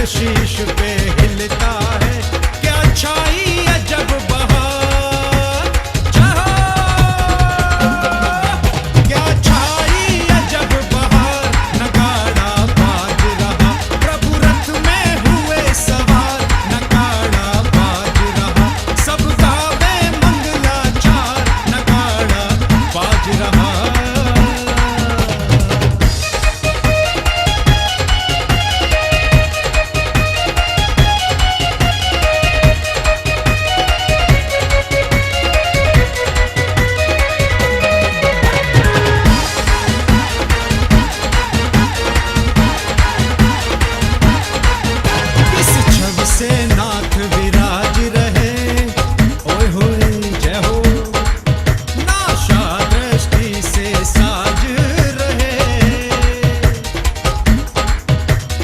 शीश पे हिलता है, क्या छाई अजब बहार। चाहो क्या छाई अजब बहार, नगाड़ा बाज रहा, प्रभु रथ में हुए सवार, नगाड़ा बाज रहा, सब गावे मंगलाचार, नगाड़ा बाज रहा। से नाथ विराज रहे, ओए होए जय हो, नाशा दृष्टि से साज रहे।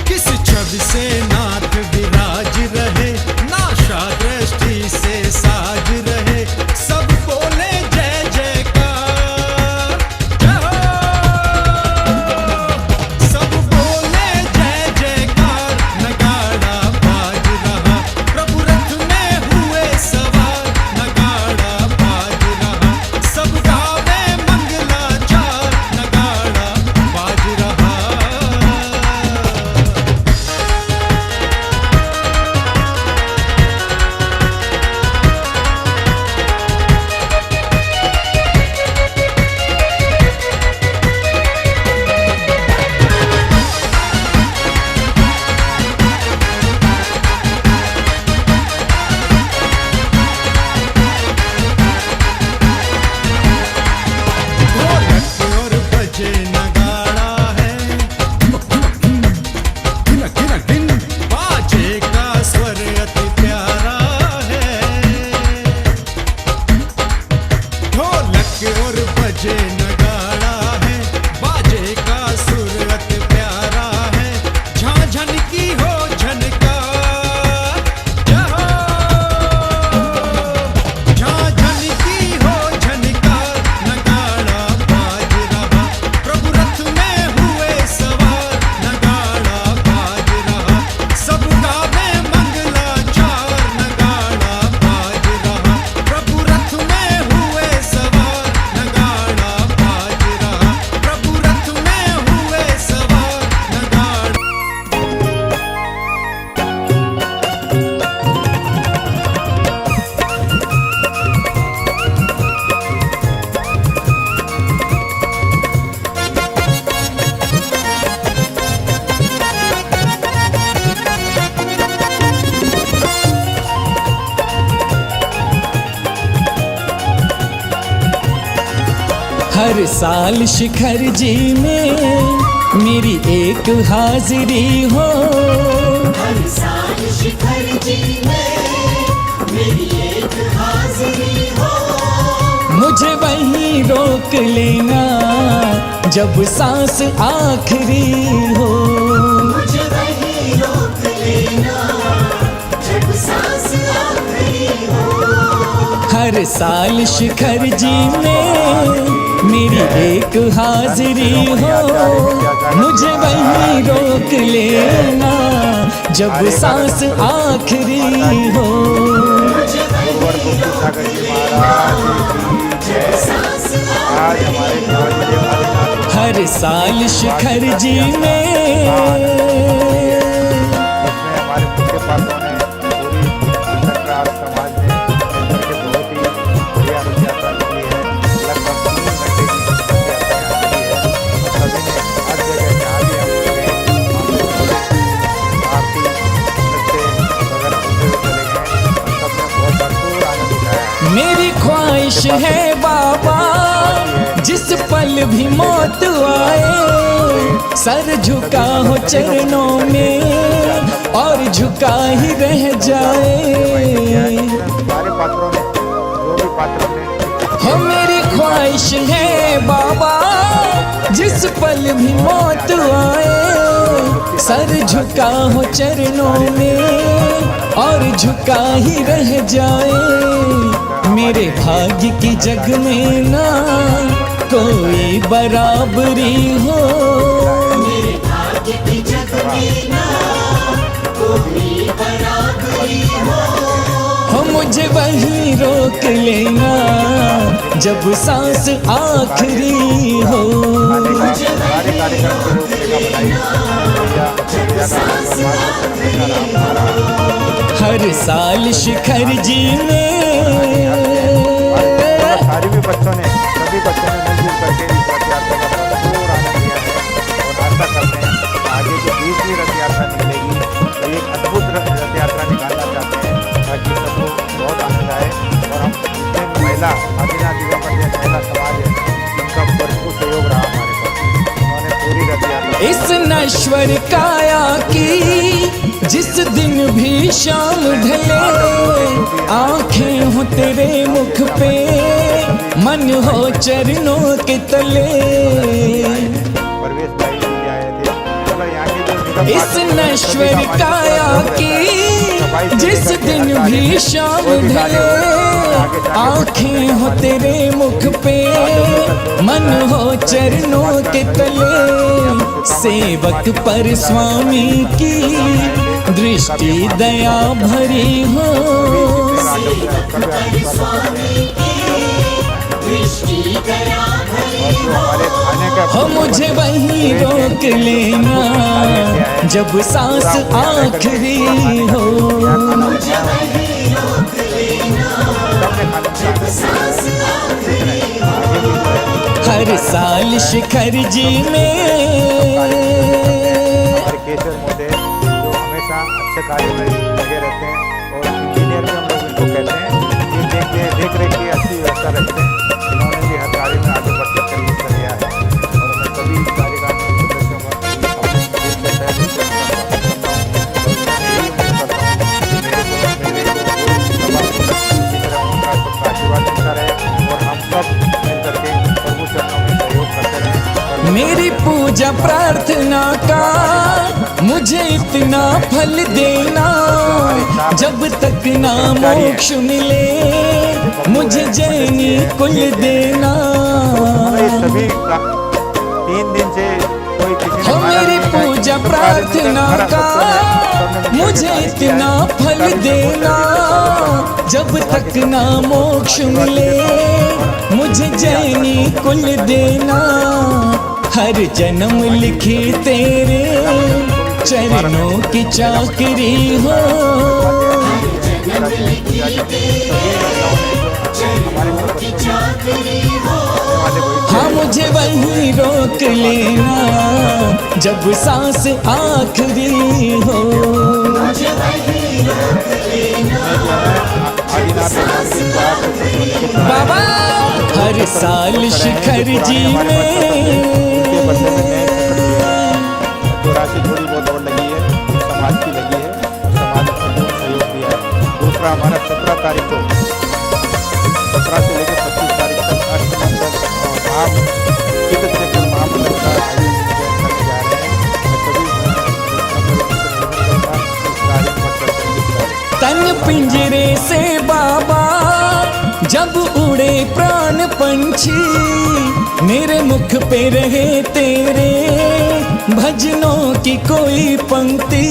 किस छवि से नाथ विराज रहे, नाशा दृष्टि से साज रहे, सब बोले जय जयकार। जय हो, सब बोले जय जयकार, नगाड़ा बाज रहा, प्रभु रथ में हुए सवार, नगाड़ा बाज रहा, सब गावे मंगलाचार, नगाड़ा बाज रहा। ढोलक और बजे नगाड़ा है, धिन बाजे का स्वर अति प्यारा है। ढोलक और बजे नगाड़ा है, बाजे का सुर अति प्यारा है, झांझन की हो झनकार। जय हो, झांझन की हो झनकार, नगाड़ा बाज रहा, प्रभु रथ में हुए सवार, नगाड़ा बाज रहा, सब गावे मंगलाचार, नगाड़ा बाज रहा, प्रभु रथ में हुए सवार, नगाड़ा बाज रहा, प्रभु रथ में हुए सवार, नगाड़ा। हर साल शिखर जी में मेरी एक हाजिरी हो, हर साल शिखर जी में मेरी एक हाजिरी हो, मुझे वहीं रोक लेना जब सांस आखिरी हो। मुझे वहीं रोक लेना जब सांस आखिरी हो। हर साल शिखर जी में मेरी एक हाजिरी हो, मुझे वहीं रोक लेना जब सांस आखिरी हो। मुझे वहीं रोक लेना जब सांस आखिरी हो। हर साल शिखर जी में हमारे मुख्य पात्रों ने पूरी संक्रांत समाज में मिलकर के बहुत ही बढ़िया रथ यात्रा की है। लगभग 3 घंटे की रथ यात्रा यहाँ चली है। सभी ने हर जगह जहाँ भी हम गए आरती नृत्य वगैरह होते हुए चले गए और सबने बहुत भरपूर आनंद उठाया है। मेरी ख्वाहिश है बाबा, जिस पल भी मौत आए, सर झुका हो चरणों में और झुका ही रह जाए। सारे पात्रों ने जो भी पात्र ने हो मेरी ख्वाहिश है बाबा, जिस पल भी मौत आए, सर झुका हो चरणों में और झुका ही रह जाए। मेरे भाग्य की जग में ना कोई बराबरी हो, मेरे भाग्य की जग में ना मुझे वहीं रोक लेना जब सांस आखिरी हो। सारे कार्यक्रम को रोकने का बनाई हर साल शिखर जी में सारे भी बच्चों ने सभी बच्चों ने मिलजुल करके इस रथ यात्रा का भरपूर आनंद लिया है और आशा करते हैं कि आगे जो 20वीं रथ यात्रा निकलेगी तो एक अद्भुत रथ यात्रा निकालना चाहते हैं ताकि सबको बहुत आनंद आए और हम महिला आदिना दिवंगत महिला समाज है उनका भरपूर सहयोग रहा हमारे पास। उन्होंने पूरी रथ यात्रा इस नश्वर काया की जिस दिन भी शाम ढले, आंखें हो तेरे मुख पे, मन हो चरणों के तले। इस नश्वर काया की जिस दिन भी शाम ढले, आंखें हो तेरे मुख पे, मन हो चरणों के तले। सेवक पर स्वामी की दृष्टि दया भरी हो, हो मुझे वहीं रोक लेना जब सांस आखिरी हो। हर साल शिखर जी में हमारे केशर मोदे जो हमेशा अच्छे कार्य में लगे रहते हैं और इंजीनियर भी हम लोग इनको कहते हैं, ये देख रेख की अच्छी व्यवस्था रखते हैं। इन्होंने भी हर कार्य में आगे बढ़ कर हिस्सा लिया है और मैं सभी कार्यक्रम में सदस्यों का आशीर्वाद मिलता रहे और हम सब मिलकर के प्रभु चरणों में सहयोग करते रहे। मेरी पूजा प्रार्थना का मुझे इतना फल देना, जब तक ना मोक्ष मिले मुझे जैनी कुल देना। सभी 3 दिन से कोई किसी हो मेरी पूजा प्रार्थना का मुझे इतना फल देना, जब तक ना मोक्ष मिले मुझे जैनी कुल देना। हर जन्म लिखी तेरे चरणों की चाकरी हो, हाँ मुझे वहीं रोक लेना जब सांस आखिरी हो। बाबा हर साल शिखर जी में राशि थोड़ी बहुत और लगी है, समाज की लगी है, समाज ने बहुत सहयोग दिया है। दूसरा हमारा 17 तारीख को 17 से लेकर 25 तारीख तक अष्टमंडल आप महामंडल का आयोजन करने जा रहे हैं। तन पिंजरे से बाबा जब उड़े प्राण पंछी, मेरे मुख पे रहे तेरे भजनों की कोई पंक्ति।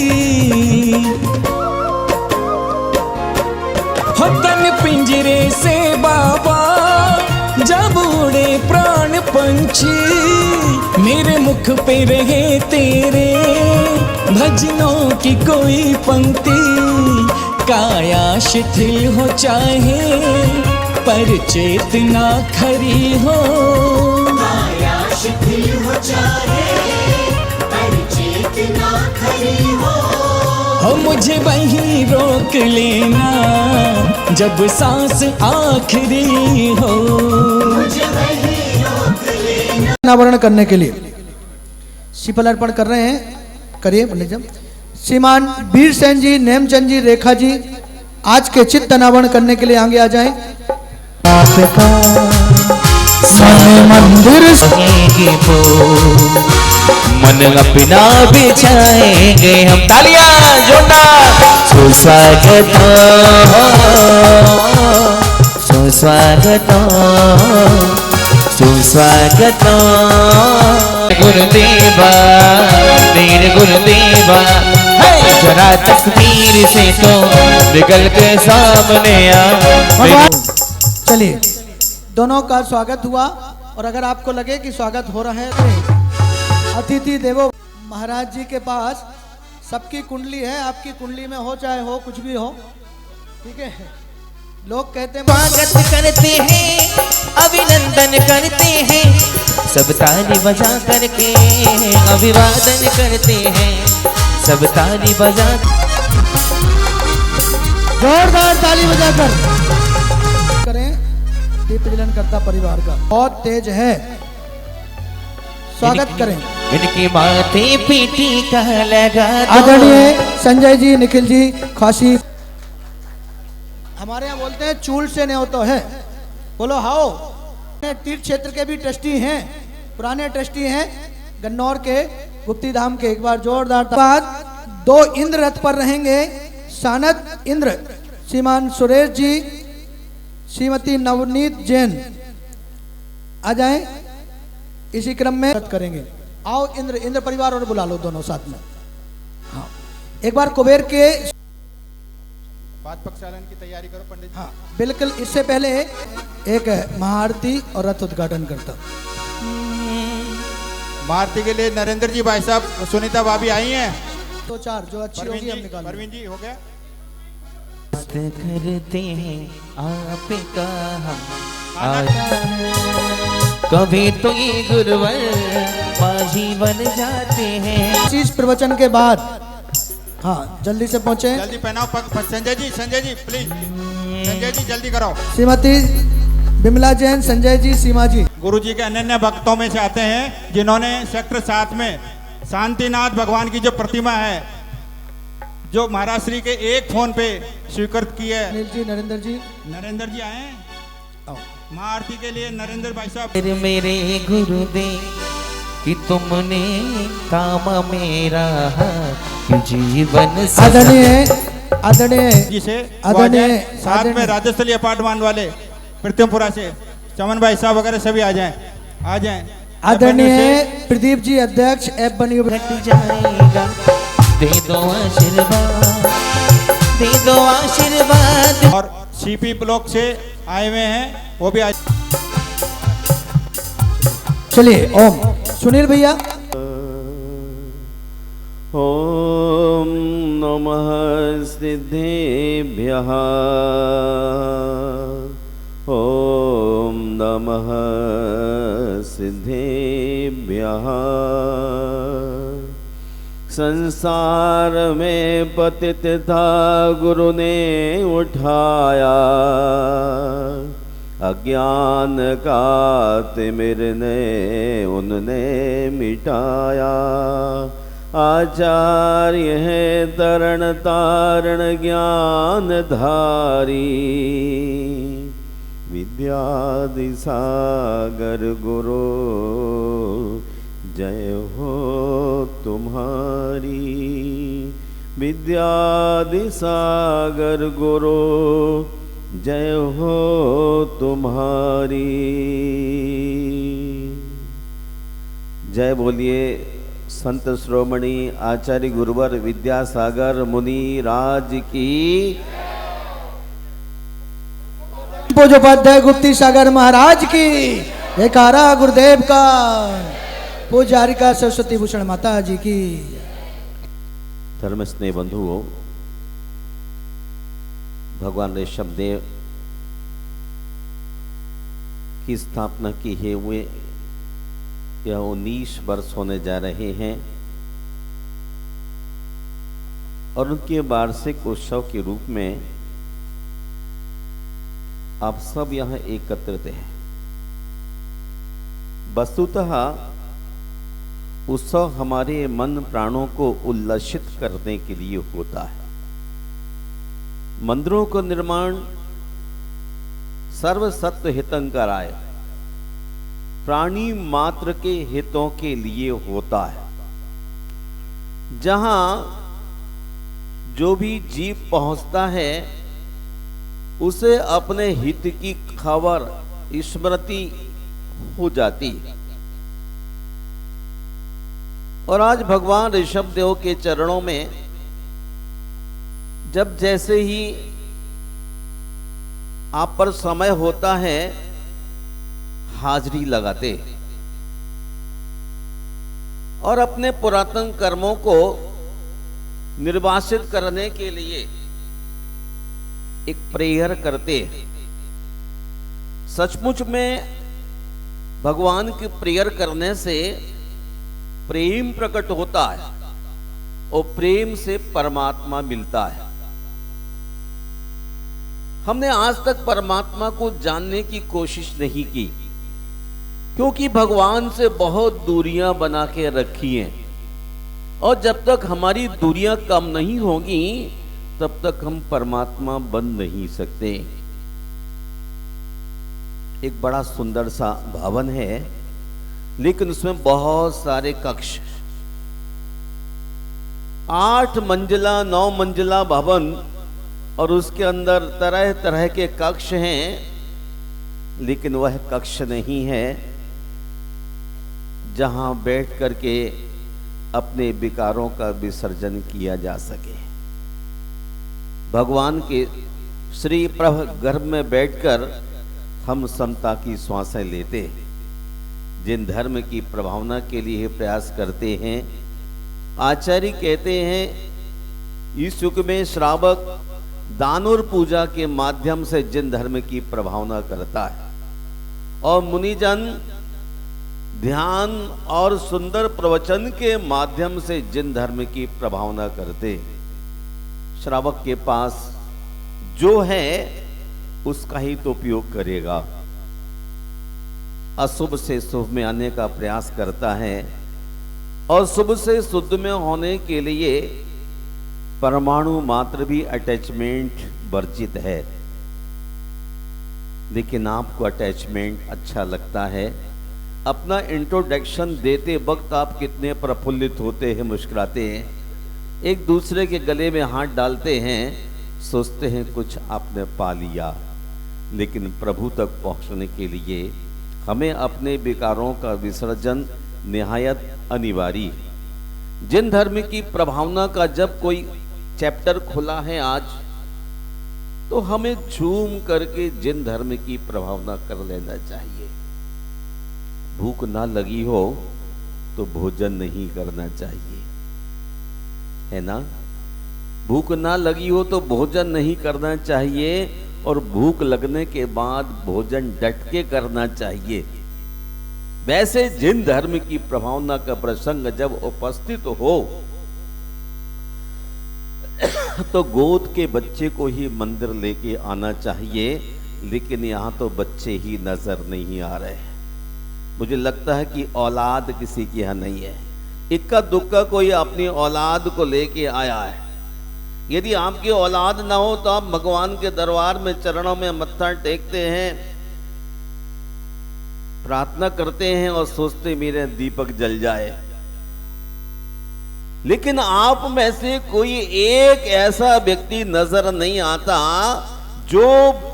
हो तन पिंजरे से बाबा जब उड़े प्राण पंछी, मेरे मुख पे रहे तेरे भजनों की कोई पंक्ति। काया शिथिल हो चाहे पर चेतना खरी हो, काया शिथिल हो चाहे पर चेतना खरी हो मुझे वहीं रोक लेना जब सांस आखिरी हो। मुझे वहीं रोक लेना। अनावरण करने के लिए शीफल अर्पण कर रहे हैं, करिए पंडित जी। श्रीमान वीर सेन जी, नेमचंद जी, रेखा जी आज के चित्त अनावरण करने के लिए आगे आ जाएं। मंदिर मन अपना बिछाएंगे हम, तालियां जोरदार। सुस्वागत सुस्वागत सुस्वागत गुरुदेवा, तेरे गुरुदेवा जरा तस्वीर से तो निकल के सामने आ। भगवान चलिए, दोनों का स्वागत हुआ। और अगर आपको लगे कि स्वागत हो रहा है तो अतिथि देवो, महाराज जी के पास सबकी कुंडली है, आपकी कुंडली में हो चाहे हो कुछ भी हो, ठीक है। लोग कहते हैं स्वागत करते हैं, अभिनंदन करते हैं, सब ताली बजा करके अभिवादन करते हैं, सब ताली बजा। जोरदार ताली बजाकर करें। दीप प्रज्वलन करता परिवार का बहुत तेज है, स्वागत करें। इनकी माथे पीटी का लगा दो। आदरणीय संजय जी, निखिल जी, खासी, हमारे यहाँ बोलते हैं चूल से न्योतो तो है, बोलो हाओ। तीर्थ क्षेत्र के भी ट्रस्टी हैं, पुराने ट्रस्टी हैं गन्नौर के, गुप्ती धाम के। एक बार जोरदार बाद 2 इंद्र रथ पर रहेंगे, सानद इंद्र श्रीमान सुरेश जी, श्रीमती नवनीत जैन आ जाएं। इसी क्रम में रथ करेंगे। आओ इंद्र परिवार और बुला लो दोनों साथ में। हाँ, एक बार कुबेर के बाद प्रक्षालन की तैयारी करो पंडित जी। हाँ बिल्कुल, इससे पहले एक महाआरती और रथ उद्घाटन करता। महाआरती के लिए नरेंद्र जी भाई साहब, सुनीता भाभी आई हैं। तो 4 जो अच्छी होगी हम निकाल। परवीन जी हो गया। करते हैं आपका हम कभी तो ये गुरुवर बाजी बन जाते हैं। चीज प्रवचन के बाद हाँ जल्दी से पहुंचे। जल्दी पहनाओ संजय जी प्लीज, संजय जी जल्दी कराओ। श्रीमती बिमला जैन, संजय जी, सीमा जी। गुरु जी के अनन्य भक्तों में से आते हैं जिन्होंने सेक्टर 7 में शांतिनाथ भगवान की जो प्रतिमा है, जो महाराज श्री के एक फोन पे स्वीकृत की है। अनिल जी, नरेंद्र जी आए हैं महाआरती के लिए। नरेंद्र भाई साहब। फिर मेरे गुरुदेव कि तुमने काम मेरा कि जीवन आदरणीय जी से आदरणीय साथ में राजस्थली अपार्टमेंट वाले प्रीतमपुरा से चमन भाई साहब वगैरह सभी आ जाएं। आदरणीय प्रदीप जी, अध्यक्ष एफ बनी घट जाएगा। दे दो आशीर्वाद। और सीपी ब्लॉक से आए हुए हैं, वो भी आज। चलिए ओम। सुनील भैया। ओम नमः सिद्धेभ्यः, ओम नमः सिद्धेभ्यः। संसार में पतित था गुरु ने उठाया, अज्ञान का तिमिर ने उनने मिटाया। आचार्य है तरण तारण ज्ञान धारी, विद्यादि सागर गुरु जय हो तुम्हारी। विद्यादि सागर गुरु जय हो तुम्हारी। जय बोलिए संत श्रोमणी आचार्य गुरुवर विद्यासागर मुनि राज की। पूज्योपाध्याय गुप्ती सागर महाराज की। जयकारा गुरुदेव का। पूजारिका सरस्वती भूषण माता जी की। धर्म स्नेह बंधुओं, भगवान ऋषभ देव की स्थापना की है हुए यह 19 वर्ष होने जा रहे हैं और उनके वार्षिक उत्सव के रूप में आप सब यहाँ एकत्रित हैं। वस्तुतः उत्सव हमारे मन प्राणों को उल्लसित करने के लिए होता है। मंदिरों का निर्माण सर्व सत्व हितंकराय प्राणी मात्र के हितों के लिए होता है। जहां जो भी जीव पहुंचता है उसे अपने हित की खबर स्मृति हो जाती है। और आज भगवान ऋषभ देव के चरणों में जब जैसे ही आप पर समय होता है हाजिरी लगाते और अपने पुरातन कर्मों को निर्वासित करने के लिए एक प्रेयर करते। सचमुच में भगवान की प्रेयर करने से प्रेम प्रकट होता है और प्रेम से परमात्मा मिलता है। हमने आज तक परमात्मा को जानने की कोशिश नहीं की, क्योंकि भगवान से बहुत दूरियां बना के रखी हैं, और जब तक हमारी दूरियां कम नहीं होंगी तब तक हम परमात्मा बन नहीं सकते। एक बड़ा सुंदर सा भवन है, लेकिन उसमें बहुत सारे कक्ष, 8 मंजिला 9 मंजिला भवन, और उसके अंदर तरह तरह के कक्ष हैं, लेकिन वह कक्ष नहीं है जहां बैठ करके अपने विकारों का विसर्जन किया जा सके। भगवान के श्री प्रभ गर्भ में बैठकर हम समता की श्वासें लेते, जिन धर्म की प्रभावना के लिए प्रयास करते हैं। आचार्य कहते हैं इस युग में श्रावक दान और पूजा के माध्यम से जिन धर्म की प्रभावना करता है, और मुनिजन ध्यान और सुंदर प्रवचन के माध्यम से जिन धर्म की प्रभावना करते। श्रावक के पास जो है उसका ही तो उपयोग करेगा। अशुभ से शुभ में आने का प्रयास करता है, और शुभ से शुद्ध में होने के लिए परमाणु मात्र भी अटैचमेंट वर्जित है। लेकिन आपको अटैचमेंट अच्छा लगता है। अपना इंट्रोडक्शन देते वक्त आप कितने प्रफुल्लित होते हैं, मुस्कुराते हैं, एक दूसरे के गले में हाथ डालते हैं, सोचते हैं कुछ आपने पा लिया। लेकिन प्रभु तक पहुंचने के लिए हमें अपने विकारों का विसर्जन निहायत अनिवार्य। जिन धर्म की प्रभावना का जब कोई चैप्टर खुला है आज, तो हमें झूम करके जिन धर्म की प्रभावना कर लेना चाहिए। भूख ना लगी हो तो भोजन नहीं करना चाहिए, है ना? भूख ना लगी हो तो भोजन नहीं करना चाहिए, और भूख लगने के बाद भोजन डट के करना चाहिए। वैसे जिन धर्म की प्रभावना का प्रसंग जब उपस्थित हो तो गोद के बच्चे को ही मंदिर लेके आना चाहिए। लेकिन यहां तो बच्चे ही नजर नहीं आ रहे। मुझे लगता है कि औलाद किसी के यहां नहीं है। इक्का दुक्का कोई अपनी औलाद को लेके आया है। यदि आपकी औलाद ना हो तो आप भगवान के दरबार में चरणों में मत्था टेकते हैं, प्रार्थना करते हैं और सोचते मेरे दीपक जल जाए। लेकिन आप में से कोई एक ऐसा व्यक्ति नजर नहीं आता जो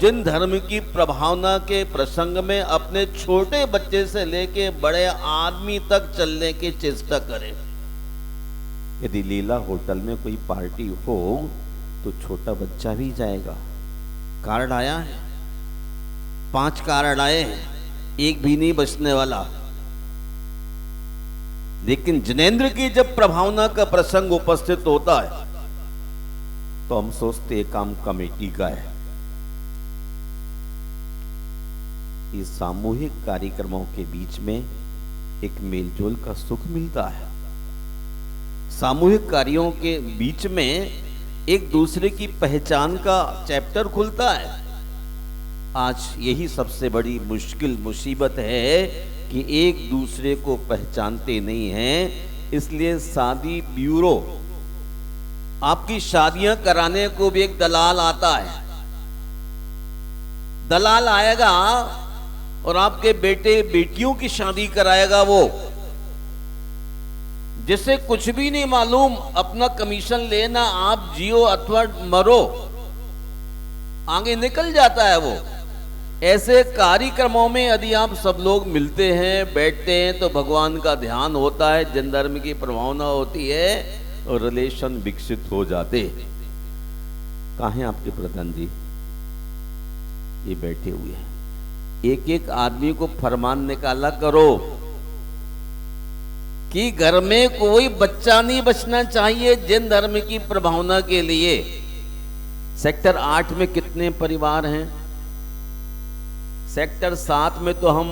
जिन धर्म की प्रभावना के प्रसंग में अपने छोटे बच्चे से लेके बड़े आदमी तक चलने की चेष्टा करे। यदि लीला होटल में कोई पार्टी हो तो छोटा बच्चा भी जाएगा। कार्ड आया है, 5 कार्ड आए हैं, एक भी नहीं बचने वाला। लेकिन जिनेंद्र की जब प्रभावना का प्रसंग उपस्थित होता है तो हम सोचते हैं काम कमेटी का है। इस सामूहिक कार्यक्रमों के बीच में एक मेलजोल का सुख मिलता है। सामूहिक कार्यों के बीच में एक दूसरे की पहचान का चैप्टर खुलता है। आज यही सबसे बड़ी मुश्किल मुसीबत है कि एक दूसरे को पहचानते नहीं हैं। इसलिए शादी ब्यूरो, आपकी शादियां कराने को भी एक दलाल आता है। दलाल आएगा और आपके बेटे बेटियों की शादी कराएगा। वो जिसे कुछ भी नहीं मालूम, अपना कमीशन लेना, आप जियो अथवा मरो, आगे निकल जाता है वो। ऐसे कार्यक्रमों में यदि आप सब लोग मिलते हैं, बैठते हैं, तो भगवान का ध्यान होता है, जन धर्म की प्रभावना होती है और रिलेशन विकसित हो जाते हैं। कहाँ हैं आपके प्रधान जी? ये बैठे हुए हैं। एक एक आदमी को फरमान निकाला करो कि घर में कोई बच्चा नहीं बचना चाहिए जिन धर्म की प्रभावना के लिए। सेक्टर 8 में कितने परिवार हैं? सेक्टर 7 में तो हम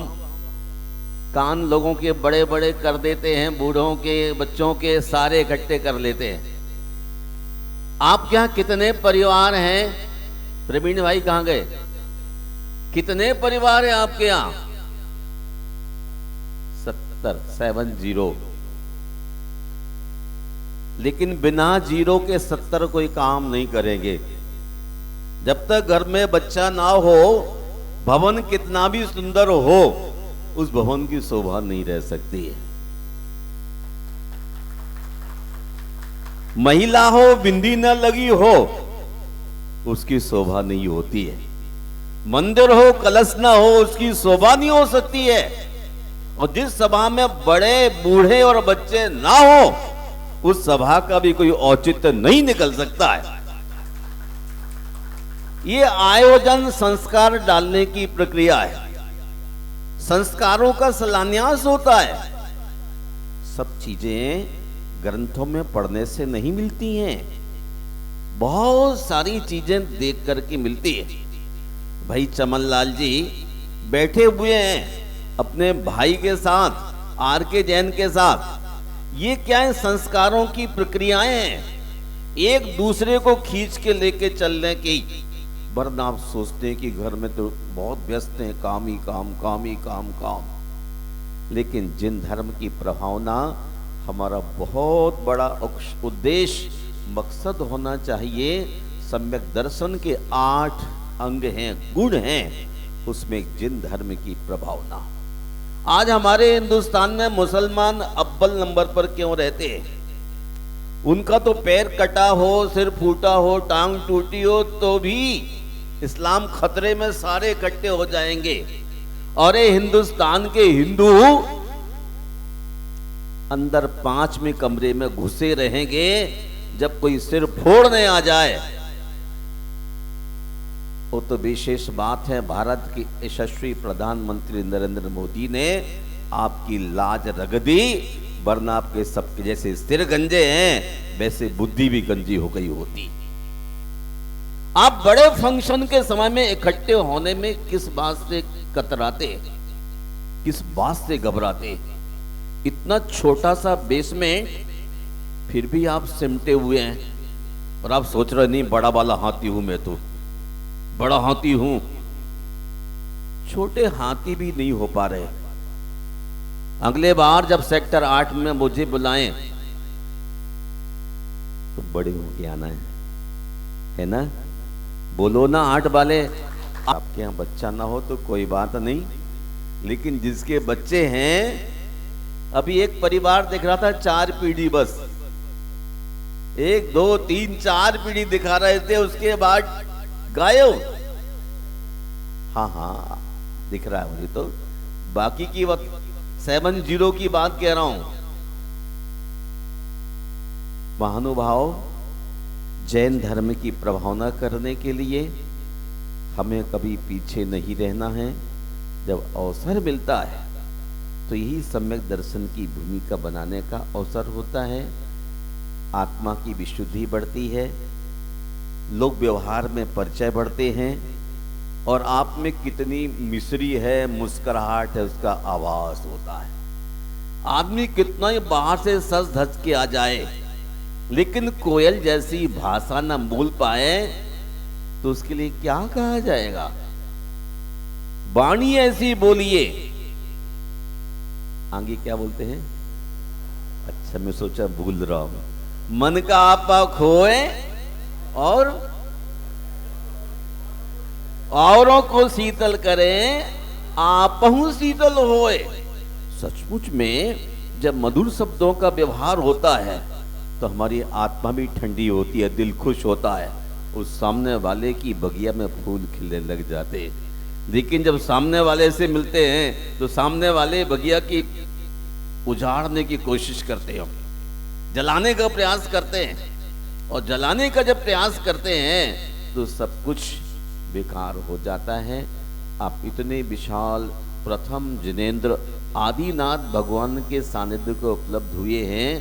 कान लोगों के बड़े बड़े कर देते हैं, बूढ़ों के, बच्चों के सारे इकट्ठे कर लेते हैं। आपके यहां कितने परिवार हैं? प्रवीण भाई कहां गए? कितने परिवार हैं आपके यहां? 70। लेकिन बिना जीरो के 70 कोई काम नहीं करेंगे। जब तक घर में बच्चा ना हो, भवन कितना भी सुंदर हो, उस भवन की शोभा नहीं रह सकती है। महिला हो, बिंदी न लगी हो, उसकी शोभा नहीं होती है। मंदिर हो, कलश ना हो, उसकी शोभा नहीं हो सकती है। और जिस सभा में बड़े, बूढ़े और बच्चे ना हो, उस सभा का भी कोई औचित्य नहीं निकल सकता है। ये आयोजन संस्कार डालने की प्रक्रिया है। संस्कारों का शिलान्यास होता है। सब चीजें ग्रंथों में पढ़ने से नहीं मिलती हैं, बहुत सारी चीजें देख करके मिलती है। भाई चमन लाल जी बैठे हुए हैं अपने भाई के साथ, आर.के. जैन के साथ। ये क्या है? संस्कारों की प्रक्रियाएं हैं, एक दूसरे को खींच के लेके चलने की। वरना आप सोचते हैं कि घर में तो बहुत व्यस्त हैं, काम ही काम, काम ही काम, काम। लेकिन जिन धर्म की प्रभावना, हमारा बहुत बड़ा उद्देश्य, मकसद होना चाहिए। सम्यक दर्शन के 8 अंग हैं, गुण हैं, उसमें जिन धर्म की प्रभावना। आज हमारे हिंदुस्तान में मुसलमान अव्वल नंबर पर क्यों रहते हैं? उनका तो पैर कटा हो, सिर फूटा हो, टांग टूटी हो, तो भी इस्लाम खतरे में सारे इकट्ठे हो जाएंगे। और ये हिंदुस्तान के हिंदू अंदर 5वें कमरे में घुसे रहेंगे। जब कोई सिर फोड़ने आ जाए, वो तो विशेष बात है। भारत के यशस्वी प्रधानमंत्री नरेंद्र मोदी ने आपकी लाज रग दी, वरना आपके सबके जैसे सिर गंजे हैं, वैसे बुद्धि भी गंजी हो गई होती। आप बड़े फंक्शन के समय में इकट्ठे होने में किस बात से कतराते, किस बात से घबराते? इतना छोटा सा बेसमेंट, फिर भी आप सिमटे हुए हैं और आप सोच रहे नहीं, बड़ा वाला हाथी हूं मैं, तो बड़ा हाथी हूं। छोटे हाथी भी नहीं हो पा रहे। अगले बार जब सेक्टर 8 में मुझे बुलाएं तो बड़े होके आना है ना? बोलो ना 8 वाले। आपके यहाँ बच्चा ना हो तो कोई बात नहीं, लेकिन जिसके बच्चे हैं, अभी एक परिवार दिख रहा था, 4 पीढ़ी बस, 1 2 3 4 पीढ़ी दिखा रहे थे, उसके बाद गायब। हाँ दिख रहा है मुझे तो। बाकी की 70 की बात कह रहा हूं। महानुभाव, जैन धर्म की प्रभावना करने के लिए हमें कभी पीछे नहीं रहना है। जब अवसर मिलता है तो यही सम्यक दर्शन की भूमिका बनाने का अवसर होता है। आत्मा की विशुद्धि बढ़ती है, लोग व्यवहार में परिचय बढ़ते हैं, और आप में कितनी मिश्री है, मुस्कुराहट है, उसका आवाज होता है। आदमी कितना ही बाहर से सज धज के आ जाए, लेकिन कोयल जैसी भाषा न बोल पाए तो उसके लिए क्या कहा जाएगा? वाणी ऐसी बोलिए। आगे क्या बोलते हैं? अच्छा, मैं सोचा भूल रहा हूं। मन का आपा खोए और औरों को शीतल करें, आपहु शीतल होए। सचमुच में जब मधुर शब्दों का व्यवहार होता है तो हमारी आत्मा भी ठंडी होती है, दिल खुश होता है, उस सामने वाले की बगिया में फूल खिलने लग जाते हैं। लेकिन जब सामने वाले से मिलते हैं तो सामने वाले बगिया की उजाड़ने की कोशिश करते हैं, जलाने का प्रयास करते हैं। और जलाने का जब प्रयास करते हैं तो सब कुछ बेकार हो जाता है। आप इतने विशाल प्रथम जिनेंद्र आदिनाथ भगवान के सानिध्य को उपलब्ध हुए हैं।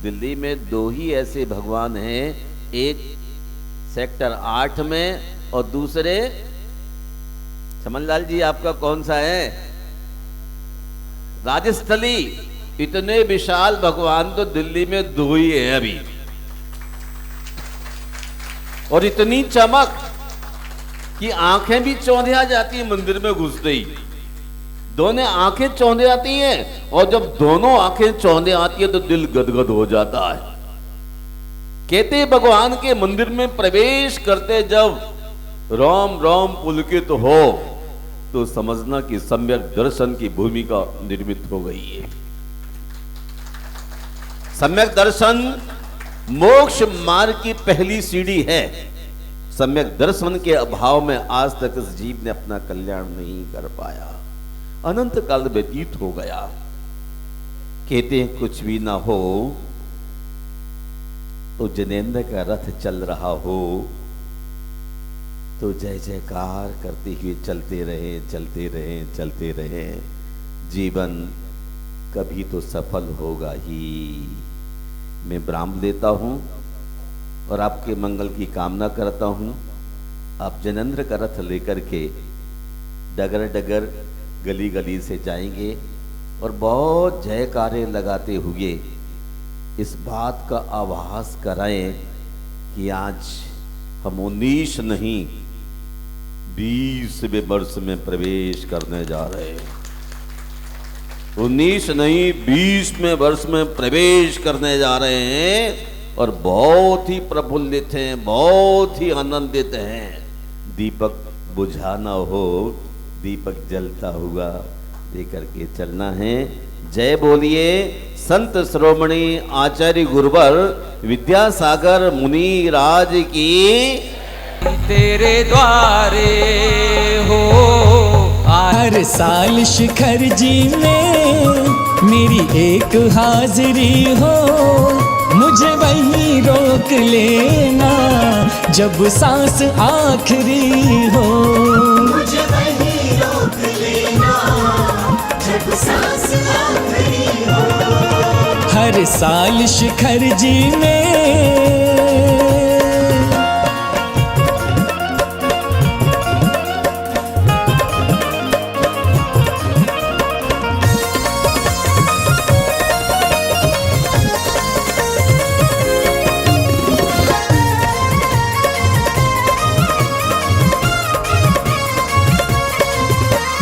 दिल्ली में 2 ही ऐसे भगवान हैं, एक सेक्टर 8 में और दूसरे चमनलाल जी आपका कौन सा है? राजस्थली। इतने विशाल भगवान तो दिल्ली में 2 ही हैं अभी, और इतनी चमक कि आंखें भी चौंधिया जाती है मंदिर में घुसते ही। दोनों आंखें चौंधे आती हैं, और जब दोनों आंखें चौंधे आती है तो दिल गदगद हो जाता है। कहते भगवान के मंदिर में प्रवेश करते जब रोम रोम पुलकित हो तो समझना कि सम्यक दर्शन की भूमिका निर्मित हो गई है। सम्यक दर्शन मोक्ष मार्ग की पहली सीढ़ी है। सम्यक दर्शन के अभाव में आज तक इस जीव ने अपना कल्याण नहीं कर पाया। अनंत काल व्यतीत हो गया। कहते हैं कुछ भी ना हो तो जिनेंद्र का रथ चल रहा हो तो जय जयकार करते हुए चलते रहे, चलते रहे, चलते रहे। जीवन कभी तो सफल होगा ही। मैं विराम लेता हूं और आपके मंगल की कामना करता हूं। आप जिनेंद्र का रथ लेकर के डगर डगर गली गली से जाएंगे और बहुत जयकारे लगाते हुए इस बात का आभास कराएं कि आज हम 19 नहीं 20वें वर्ष में प्रवेश करने जा रहे हैं। 19 नहीं 20वें वर्ष में प्रवेश करने जा रहे हैं और बहुत ही प्रफुल्लित हैं, बहुत ही आनंदित हैं। दीपक बुझाना हो, दीपक जलता हुआ लेकर के चलना है। जय बोलिए संत श्रोमणी आचार्य गुरुवर विद्यासागर मुनि राज की। तेरे द्वारे हो हर साल शिखर जी में मेरी एक हाजिरी हो। मुझे वहीं रोक लेना जब सांस आखिरी हो। मुझे वहीं रोक लेना जब सांस आखिरी हो। हर साल शिखर जी में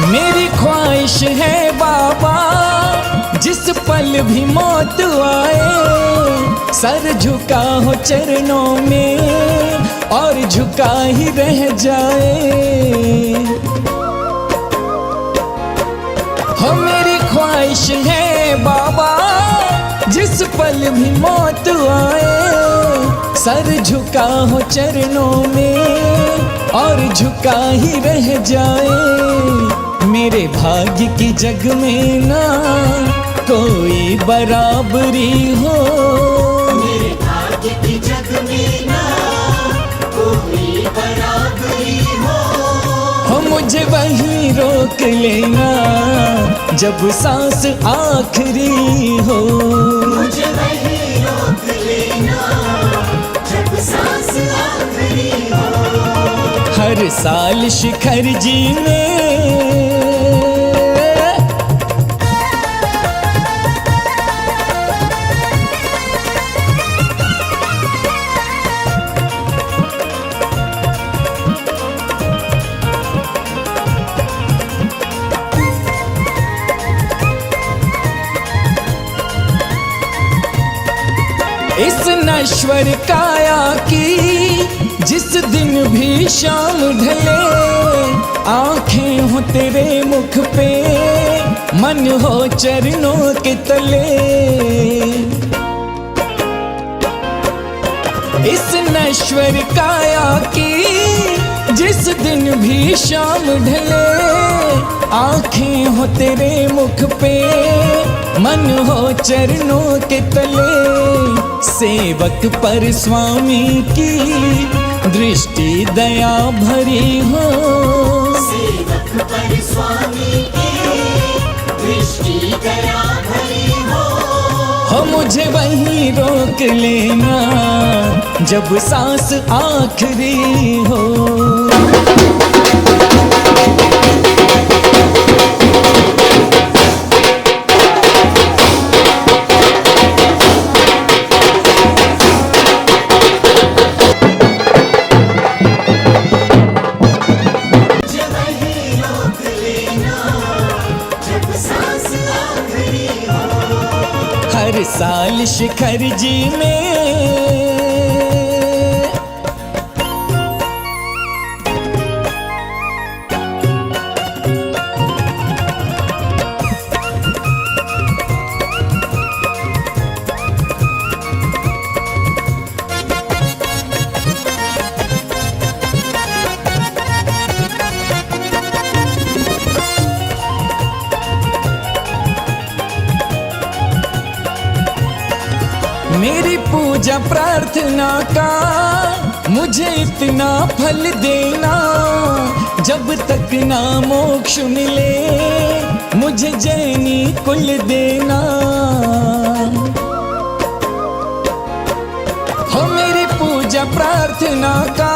मेरी ख्वाहिश है बाबा जिस पल भी मौत आए सर झुका हो चरणों में और झुका ही रह जाए। हो मेरी ख्वाहिश है बाबा जिस पल भी मौत आए सर झुका हो चरणों में और झुका ही रह जाए। मेरे भाग्य की जग में ना कोई बराबरी हो। मेरे भाग्य की जग में ना कोई बराबरी हो। मुझे वहीं रोक लेना जब सांस आखिरी हो। मुझे वहीं रोक लेना जब सांस आखिरी हो। हर साल शिखर जी में इस नश्वर काया की जिस दिन भी शाम ढले आंखें हो तेरे मुख पे मन हो चरणों के तले। इस नश्वर काया की जिस दिन भी शाम ढले आंखें हो तेरे मुख पे, मन हो चरणों के तले, सेवक पर स्वामी की दृष्टि दया भरी हो। सेवक पर स्वामी की दृष्टि दया भरी हो। मुझे वहीं रोक लेना जब सांस आखिरी हो। मुझे वहीं रोक लेना जब सांस आखिरी हो। हर साल शिखर जी में मेरी पूजा प्रार्थना का मुझे इतना फल देना, जब तक ना मोक्ष मिले मुझे जैनी कुल देना। हो मेरी पूजा प्रार्थना का